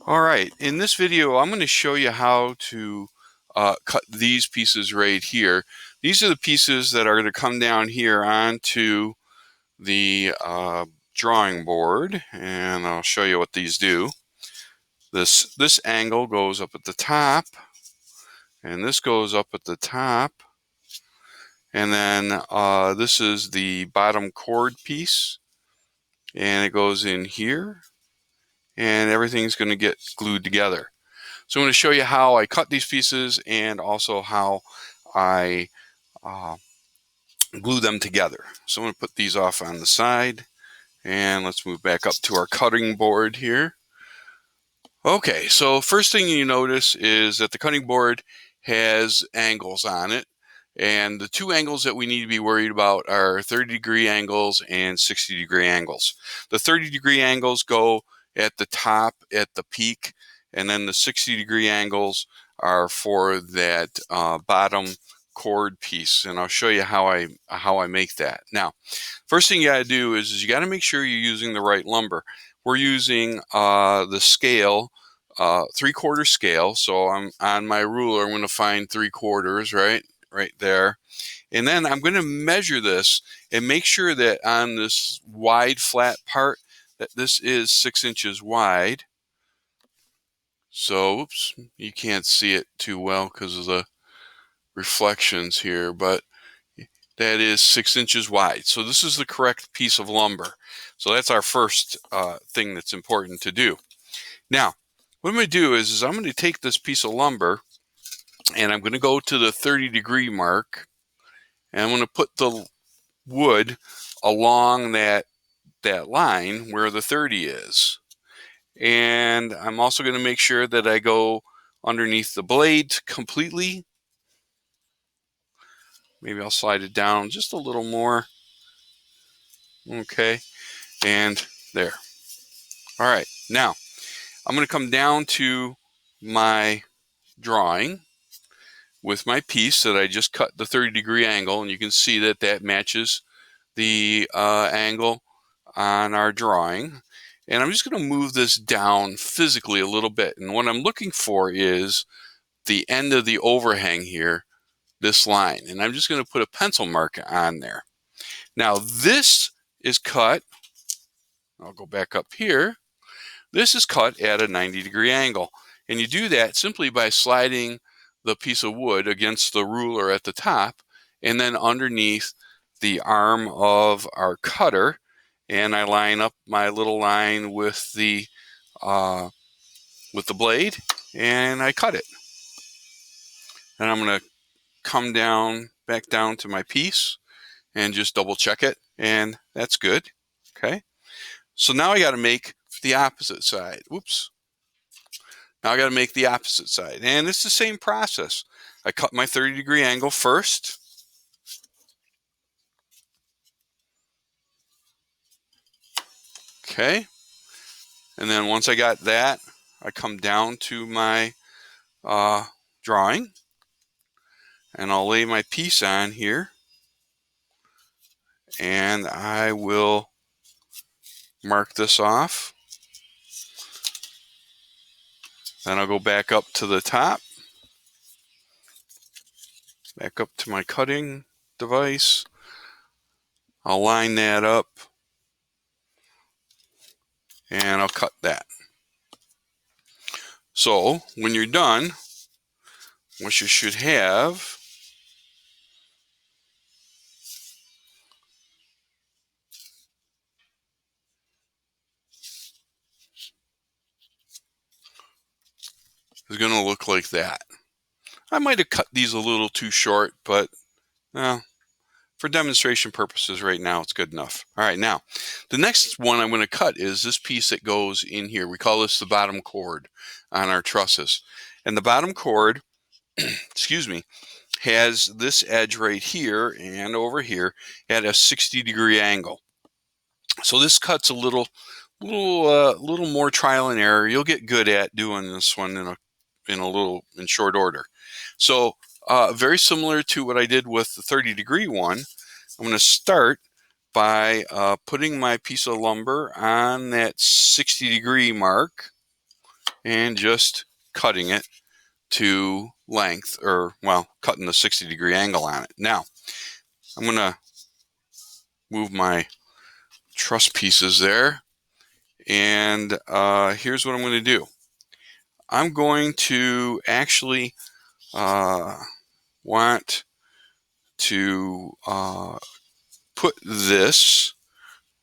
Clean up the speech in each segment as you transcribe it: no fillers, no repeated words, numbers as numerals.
All right, in this video, I'm going to show you how to cut these pieces right here. These are the pieces that are going to come down here onto the drawing board, and I'll show you what these do. This angle goes up at the top, and this goes up at the top, and then this is the bottom chord piece, and it goes in here, and everything's going to get glued together. So I'm going to show you how I cut these pieces and also how I glue them together. So I'm going to put these off on the side, and let's move back up to our cutting board here. Okay, so first thing you notice is that the cutting board has angles on it, and the two angles that we need to be worried about are 30-degree angles and 60-degree angles. The 30-degree angles go at the top, at the peak, and then the 60-degree angles are for that bottom chord piece, and I'll show you how I make that. Now, first thing you got to do is you got to make sure you're using the right lumber. We're using the scale, 3/4 scale. So I'm on my ruler. I'm going to find 3/4 right there, and then I'm going to measure this and make sure that on this wide flat part that this is 6 inches wide. So, oops, you can't see it too well because of the reflections here, but that is 6 inches wide. So this is the correct piece of lumber. So that's our first thing that's important to do. Now, what I'm going to do is I'm going to take this piece of lumber and I'm going to go to the 30-degree mark, and I'm going to put the wood along that line where the 30 is. And I'm also going to make sure that I go underneath the blade completely. Maybe I'll slide it down just a little more. Okay, and there. All right, now I'm going to come down to my drawing with my piece that I just cut the 30-degree angle, and you can see that that matches the angle on our drawing. And I'm just going to move this down physically a little bit, and what I'm looking for is the end of the overhang here, this line, and I'm just going to put a pencil mark on there. Now this is cut, I'll go back up here, this is cut at a 90-degree angle, and you do that simply by sliding the piece of wood against the ruler at the top and then underneath the arm of our cutter, and I line up my little line with the blade, and I cut it. And I'm going to come down, back down to my piece and just double check it, and that's good. Okay, so now I got to make the opposite side. Whoops. Now I got to make the opposite side, and it's the same process. I cut my 30-degree angle first. Okay, and then once I got that, I come down to my drawing, and I'll lay my piece on here, and I will mark this off. Then I'll go back up to the top, back up to my cutting device. I'll line that up, and I'll cut that. So when you're done, what you should have is going to look like that. I might have cut these a little too short, but for demonstration purposes right now, it's good enough. All right, now, the next one I'm going to cut is this piece that goes in here. We call this the bottom chord on our trusses. And the bottom chord, excuse me, has this edge right here and over here at a 60-degree angle. So this cuts a little more trial and error. You'll get good at doing this one in short order. So very similar to what I did with the 30-degree one, I'm going to start by putting my piece of lumber on that 60-degree mark, and just cutting it to length, or well, cutting the 60-degree angle on it. Now, I'm going to move my truss pieces there, and here's what I'm going to do. I'm going to actually want to put this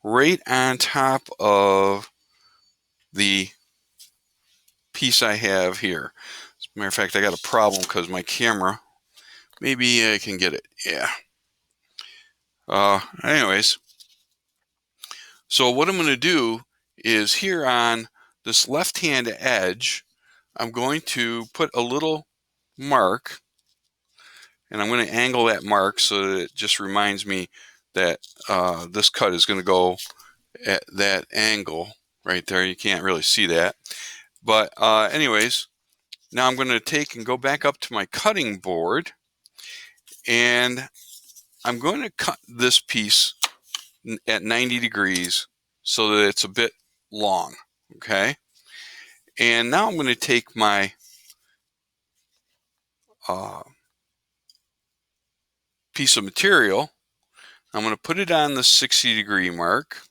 right on top of the piece I have here. As a matter of fact, I got a problem because my camera, maybe I can get it. Yeah. Anyways, so what I'm going to do is here on this left-hand edge, I'm going to put a little mark, and I'm going to angle that mark so that it just reminds me that this cut is going to go at that angle right there. You can't really see that. But anyways, now I'm going to take and go back up to my cutting board, and I'm going to cut this piece at 90 degrees so that it's a bit long, okay? And now I'm going to take my piece of material, I'm going to put it on the 60-degree mark,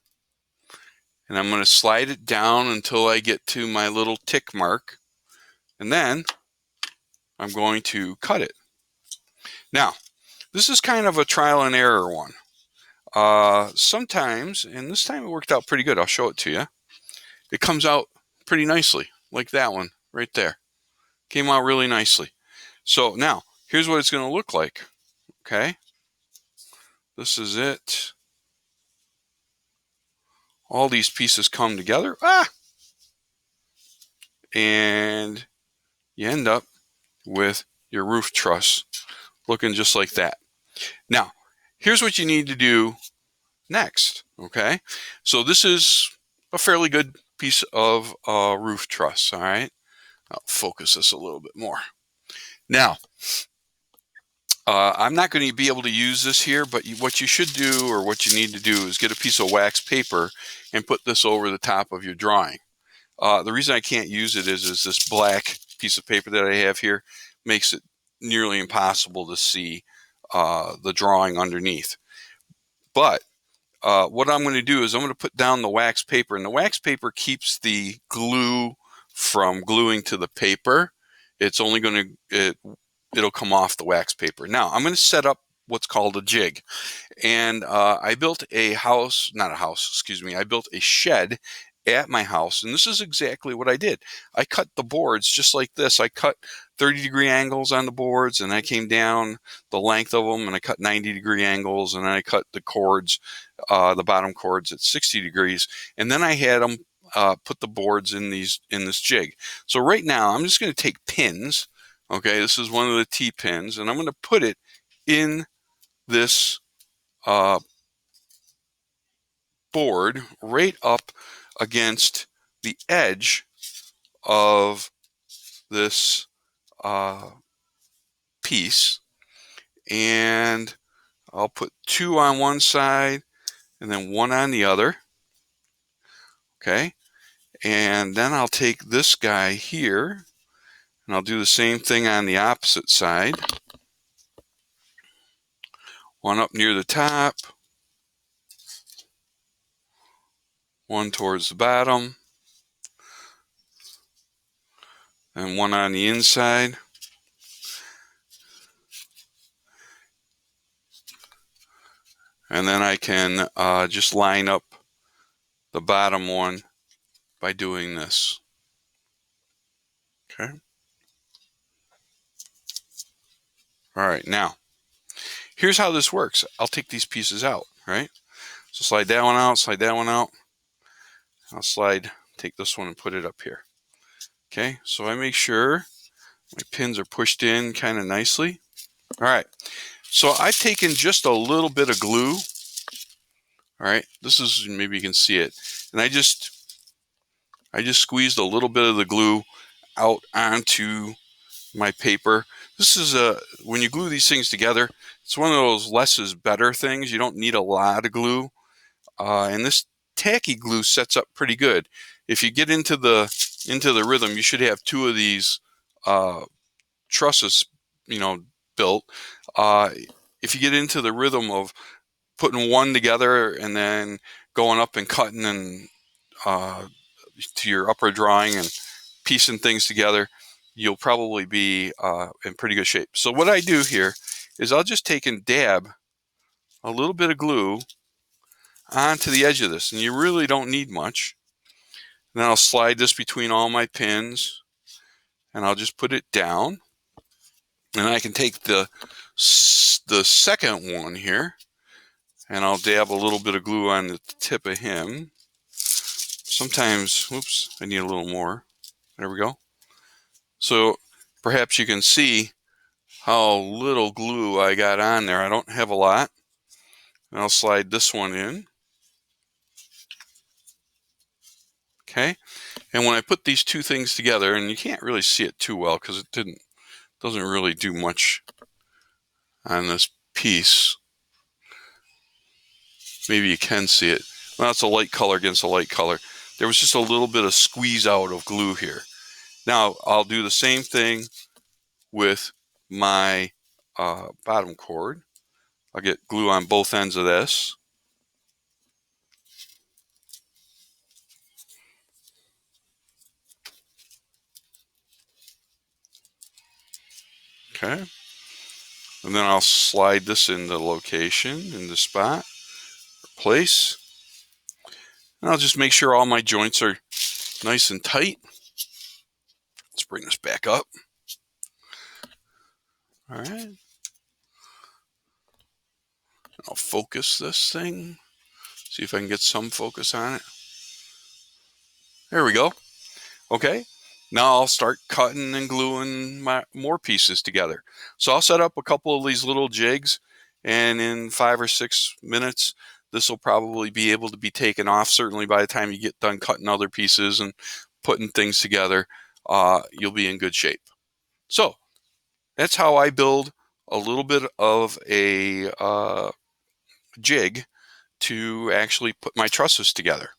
and I'm going to slide it down until I get to my little tick mark, and then I'm going to cut it. Now, this is kind of a trial and error one. Sometimes, and this time it worked out pretty good, I'll show it to you. It comes out pretty nicely, like that one right there. Came out really nicely. So now, here's what it's going to look like, okay? This is it. All these pieces come together, and you end up with your roof truss looking just like that. Now, here's what you need to do next, okay? So this is a fairly good piece of roof truss, all right? I'll focus this a little bit more. Now, I'm not going to be able to use this here, but what you should do, or what you need to do, is get a piece of wax paper and put this over the top of your drawing. The reason I can't use it is this black piece of paper that I have here makes it nearly impossible to see the drawing underneath. But what I'm going to do is I'm going to put down the wax paper, and the wax paper keeps the glue from gluing to the paper. It's only going to, it'll come off the wax paper. Now, I'm going to set up what's called a jig. And I built a house, not a house, excuse me, I built a shed at my house, and this is exactly what I did. I cut the boards just like this. I cut 30-degree angles on the boards, and I came down the length of them, and I cut 90-degree angles, and then I cut the cords, the bottom cords at 60 degrees, and then I had them put the boards in this jig. So right now, I'm just going to take pins. Okay, this is one of the T-pins, and I'm going to put it in this board right up against the edge of this piece, and I'll put two on one side and then one on the other. Okay, and then I'll take this guy here and I'll do the same thing on the opposite side. One up near the top, one towards the bottom, and one on the inside. And then I can just line up the bottom one by doing this. Okay. All right, now, here's how this works. I'll take these pieces out, right? So slide that one out, slide that one out. I'll take this one and put it up here. Okay, so I make sure my pins are pushed in kind of nicely. All right, so I've taken just a little bit of glue. All right, this is, maybe you can see it. And I just squeezed a little bit of the glue out onto my paper. This is when you glue these things together, it's one of those less is better things. You don't need a lot of glue. And this tacky glue sets up pretty good. If you get into the into the rhythm, you should have two of these trusses, built. If you get into the rhythm of putting one together and then going up and cutting and to your upper drawing and piecing things together, you'll probably be in pretty good shape. So what I do here is I'll just take and dab a little bit of glue onto the edge of this, and you really don't need much. And then I'll slide this between all my pins, and I'll just put it down. And I can take the second one here, and I'll dab a little bit of glue on the tip of him. Sometimes, whoops, I need a little more. There we go. So perhaps you can see how little glue I got on there. I don't have a lot. And I'll slide this one in. Okay. And when I put these two things together, and you can't really see it too well because it doesn't really do much on this piece. Maybe you can see it. Well, it's a light color against a light color. There was just a little bit of squeeze out of glue here. Now I'll do the same thing with my bottom cord. I'll get glue on both ends of this. Okay. And then I'll slide this into location, in the spot, or place. And I'll just make sure all my joints are nice and tight. Let's bring this back up. All right. I'll focus this thing. See if I can get some focus on it. There we go. Okay. Now I'll start cutting and gluing my more pieces together. So I'll set up a couple of these little jigs, and in 5 or 6 minutes, this will probably be able to be taken off. Certainly by the time you get done cutting other pieces and putting things together, you'll be in good shape. So that's how I build a little bit of a jig to actually put my trusses together.